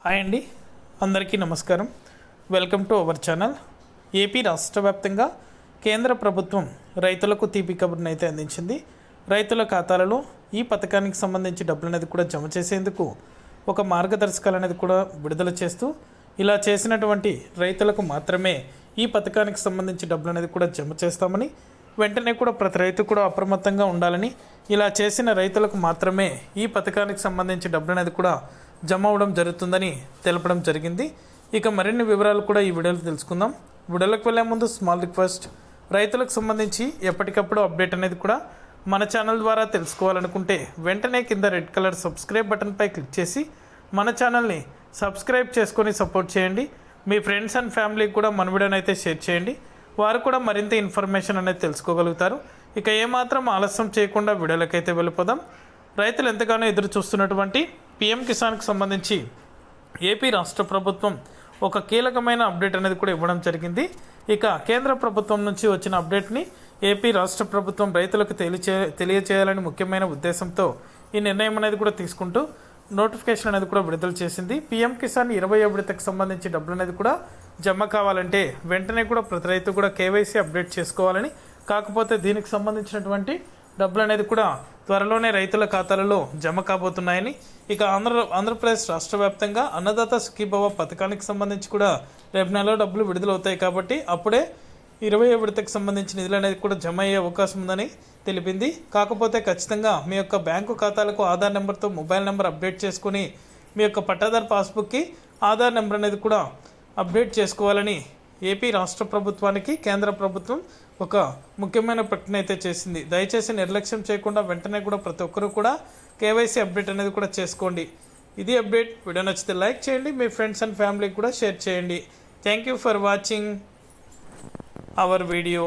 Hi అండి, అందరికీ నమస్కారం. Welcome to our channel. AP రాష్ట్ర వ్యాప్తంగా కేంద్ర ప్రభుత్వం రైతులకు తీపి కబుర్ని అయితే అందించింది. రైతుల ఖాతాలలో ఈ పథకానికి సంబంధించి డబ్బులు అనేది కూడా జమ చేసేందుకు ఒక మార్గదర్శకాలు అనేది కూడా విడుదల చేస్తూ ఇలా చేసినటువంటి రైతులకు మాత్రమే ఈ పథకానికి సంబంధించి డబ్బులు అనేది కూడా జమ చేస్తామని, వెంటనే కూడా ప్రతి రైతు కూడా అప్రమత్తంగా ఉండాలని, ఇలా చేసిన రైతులకు మాత్రమే ఈ పథకానికి సంబంధించి డబ్బులు అనేది కూడా జమ అవ్వడం జరుగుతుందని తెలపడం జరిగింది. ఇక మరిన్ని వివరాలు కూడా ఈ వీడియోలో తెలుసుకుందాం. వీడియోలోకి వెళ్ళే ముందు స్మాల్ రిక్వెస్ట్, రైతులకు సంబంధించి ఎప్పటికప్పుడు అప్డేట్ అనేది కూడా మన ఛానల్ ద్వారా తెలుసుకోవాలనుకుంటే వెంటనే కింద రెడ్ కలర్ సబ్స్క్రైబ్ బటన్పై క్లిక్ చేసి మన ఛానల్ని సబ్స్క్రైబ్ చేసుకొని సపోర్ట్ చేయండి. మీ ఫ్రెండ్స్ అండ్ ఫ్యామిలీకి కూడా మన వీడియోని అయితే షేర్ చేయండి. వారు కూడా మరింత ఇన్ఫర్మేషన్ అనేది తెలుసుకోగలుగుతారు. ఇక ఏమాత్రం ఆలస్యం చేయకుండా వీడియోలకైతే వెళ్ళిపోదాం. రైతులు ఎంతగానో ఎదురు చూస్తున్నటువంటి పీఎం కిసాన్కి సంబంధించి ఏపీ రాష్ట్ర ప్రభుత్వం ఒక కీలకమైన అప్డేట్ అనేది కూడా ఇవ్వడం జరిగింది. ఇక కేంద్ర ప్రభుత్వం నుంచి వచ్చిన అప్డేట్ని ఏపీ రాష్ట్ర ప్రభుత్వం రైతులకు తెలియచేయాలని ముఖ్యమైన ఉద్దేశంతో ఈ నిర్ణయం అనేది కూడా తీసుకుంటూ నోటిఫికేషన్ అనేది కూడా విడుదల చేసింది. పీఎం కిసాన్ 20వ విడతకు సంబంధించి డబ్బులు అనేది కూడా జమ కావాలంటే వెంటనే కూడా ప్రతి రైతు కూడా కేవైసీ అప్డేట్ చేసుకోవాలని, కాకపోతే దీనికి సంబంధించినటువంటి డబ్బులు అనేది కూడా త్వరలోనే రైతుల ఖాతాలలో జమ కాబోతున్నాయని, ఇక ఆంధ్రప్రదేశ్ రాష్ట్ర వ్యాప్తంగా అన్నదాత సుఖీభవ పథకానికి సంబంధించి కూడా రేపు నెలలో డబ్బులు విడుదలవుతాయి కాబట్టి అప్పుడే 20వ విడతకు సంబంధించిన నిధులు అనేది కూడా జమ అయ్యే అవకాశం ఉందని తెలిపింది. కాకపోతే ఖచ్చితంగా మీ యొక్క బ్యాంకు ఖాతాలకు ఆధార్ నెంబర్తో మొబైల్ నెంబర్ అప్డేట్ చేసుకుని మీ యొక్క పట్టాదారు పాస్బుక్కి ఆధార్ నెంబర్ అనేది కూడా అప్డేట్ చేసుకోవాలని ఏపీ రాష్ట్ర ప్రభుత్వానికి కేంద్ర ప్రభుత్వం ఒక ముఖ్యమైన ప్రకటన అయితే చేసింది. దయచేసి నిర్లక్ష్యం చేయకుండా వెంటనే కూడా ప్రతి ఒక్కరూ కూడా కేవైసీ అప్డేట్ అనేది కూడా చేసుకోండి. ఇది అప్డేట్. వీడియో నచ్చితే లైక్ చేయండి, మీ ఫ్రెండ్స్ అండ్ ఫ్యామిలీకి కూడా షేర్ చేయండి. Thank you for watching our video.